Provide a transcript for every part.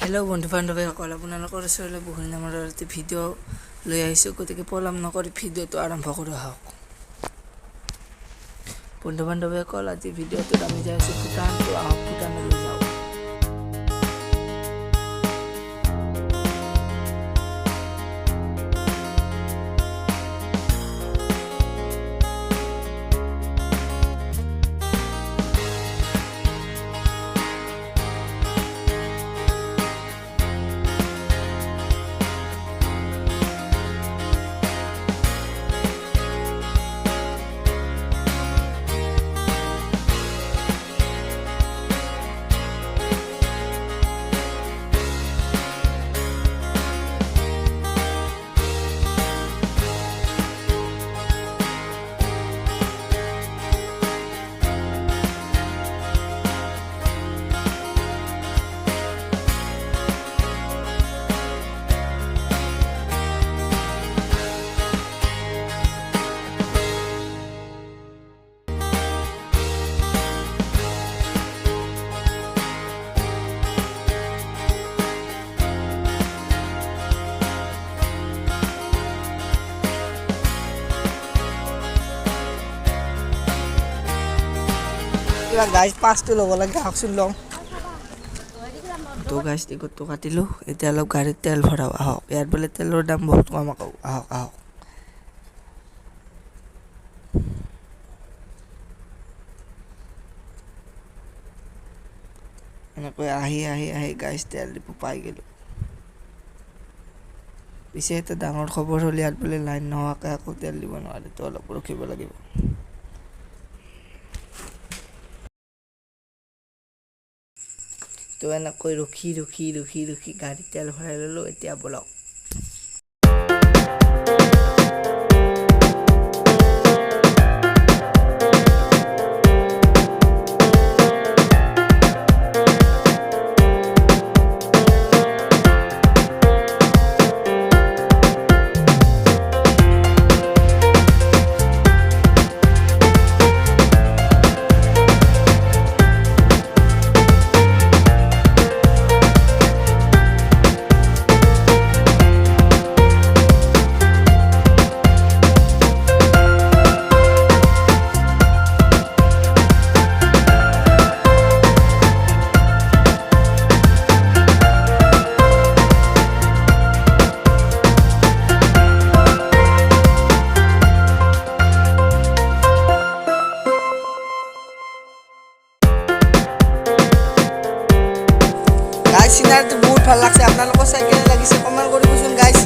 Hello' বন্ধু বান্ধৱীসকল, আপোনালোকৰ ওচৰলৈ বহুদিন নামৰ এটি ভিডিঅ' লৈ আহিছোঁ। গতিকে পলম নকৰি ভিডিঅ'টো আৰম্ভ কৰোঁ আহক। বন্ধু বান্ধৱীসকল, আজি ভিডিঅ'টোত আমি যাই আছোঁ ভূটানটো। আহক ভূটানলৈ যাওঁ। গাইজ পাঁচটো ল'ব লাগে, আহকচোন ল'ম। তো গাইজ টিকটটো কাটিলোঁ। এতিয়া অলপ গাড়ীত তেল ভৰাওঁ, আহক। ইয়াত বোলে তেলৰ দাম বহুত কম আকৌ। আহক আহক। এনেকৈ আহি আহি আহি গাইজ তেল ডিপু পাই গ'লোঁ। পিছে এটা ডাঙৰ খবৰ হ'ল, ইয়াত বোলে লাইন নোহোৱাকৈ আকৌ তেল দিব নোৱাৰে, তো অলপ ৰখিব লাগিব। তো এনেকৈ ৰখি ৰখি ৰখি ৰখি গাড়ীত তেল ভৰাই ল'লোঁ। এতিয়া ব'লক। চিনাৰীটো বহুত ভাল লাগছে। আপোনালোকৰ চাই কেনে লাগিছে কমেণ্ট কৰিবচোন গাইজ।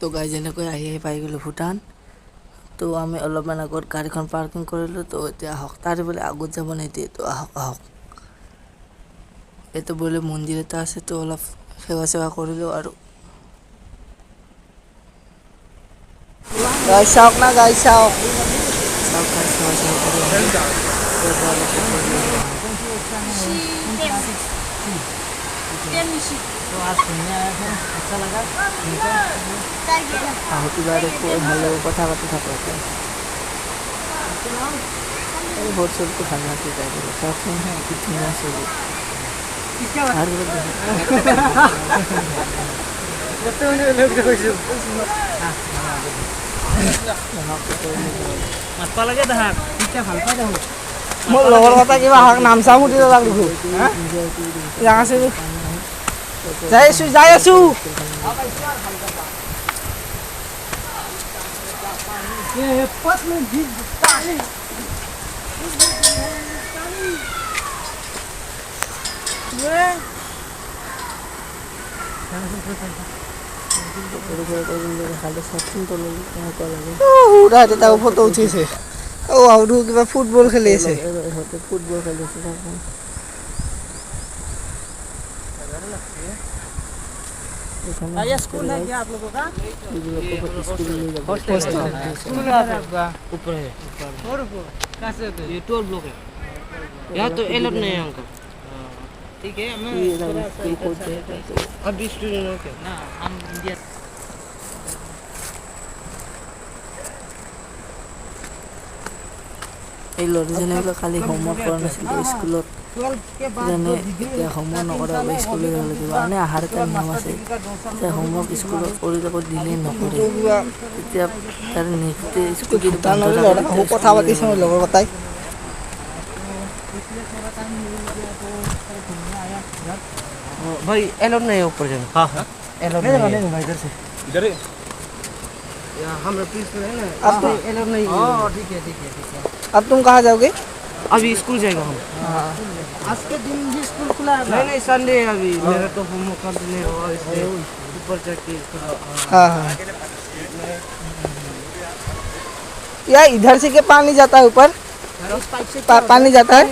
তো গাইজ এনেকৈ আহি পাই গ'লোঁ ভূটান। তো আমি অলপমান আগত গাড়ীখন পাৰ্কিং কৰিলোঁ। তো এতিয়া আহক, তাৰে বোলে আগত যাব নিদিয়ে। তো আহক এইটো বোলে মন্দিৰ এটা আছে। তো অলপ সেৱা কৰিলোঁ আৰু গাইজ চাওক না, গাইজ চাওক গাইজ সেৱা কৰি আহোঁতে বাৰে ভাল লাগিব, কথা পাতি থাকোঁ। ভোট চলটো ভাল নাকি যাই দিলে চাওকচোন, কি ধুনীয়া ছবি। মোৰ লগৰ কথা কিবা নাম চাম সুধিব লাগিব। যাই আছো ফটো উঠিছে। আউৰু কিবা ফুটবল খেলি আছে। ফুটবল খেলি আছে। स्कूल है क्या आप लोगों का? ऊपर है। ये 12 ब्लॉक है। यहाँ तो एलर्ट नहीं है अंकल। ठीक है, अभी स्टूडेंट हो क्या? ना, हम इंडिया। এই ল'ৰাজনে বোলে কালি হোমৱৰ্ক কৰা নাছিল স্কুলত, সেইকাৰণে এতিয়া হোমৱৰ্ক নকৰা স্কুললৈ যাব লাগিব। মানে আহাৰ এটা নিয়ম আছে, এতিয়া হোমৱৰ্ক স্কুলত কৰি যাব দিলে নকৰে। এতিয়া তাৰ নেক্সট স্কুল কথা পাতিছে মোৰ লগৰ কথাই। भाई एलोट नहीं है ऊपर जाना। हाँ एलोट नहीं है भाई, इधर से इधर हम प्रिंसिपल है ना, अब तो एलोट नहीं है। ठीक है। अब तुम कहाँ जाओगे? अभी स्कूल जाएगा हम। आज के दिन भी स्कूल खुला है? नहीं संडे है अभी। मेरा तो होमवर्क कंप्लीट नहीं हुआ, इसलिए ऊपर जाके। हाँ यार इधर से के पानी जाता है ऊपर? पानी जाता है।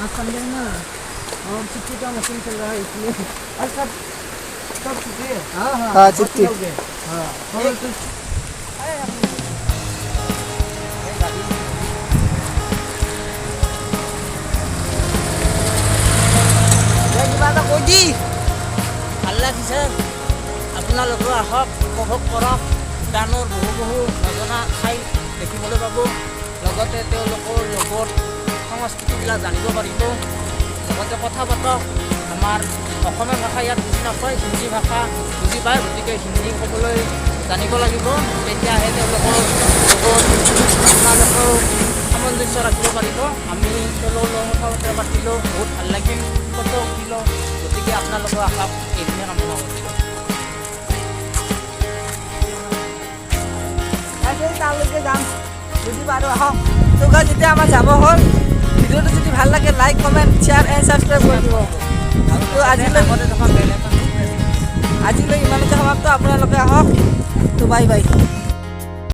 आज संडे ना और छुट्टी का मौसम चल रहा है, इसलिए आज सब छुट्टी है। हाँ छुट्टी। ভাল লাগিছে, আপোনালোকেও আহক, উপভোগ কৰক। ভূটানৰ বহু নজনা ঠাই দেখিবলৈ পাব, লগতে তেওঁলোকৰ লগত সংস্কৃতিবিলাক জানিব পাৰিব, লগতে কথা পাতক। আমাৰ অসমীয়া ভাষা ইয়াত বুজি নাপায়, হিন্দী ভাষা বুজি পায়, গতিকে হিন্দী ক'বলৈ জানিব লাগিব। তেতিয়াহে তেওঁলোকৰ লগত আপোনালোকেও সামঞ্জস্য ৰাখিব পাৰিব। আমি তেওঁলোকৰ কথা বতৰা পাতিলোঁ, বহুত ভাল লাগিল, ফটো উঠিলোঁ। গতিকে আপোনালোকেও আহক, এইখিনিয়ে কামনা কৰিছোঁ। তালৈকে যাম যদি বাৰু আহক। তোক যেতিয়া আমাৰ যাব হ'ল, ভিডিঅ'টো যদি ভাল লাগে like comment share and subscribe কৰি দিব। তো আজিলৈ ইমানতে সমাপ্ত। আপোনালোকে আহক। তো বাই বাই।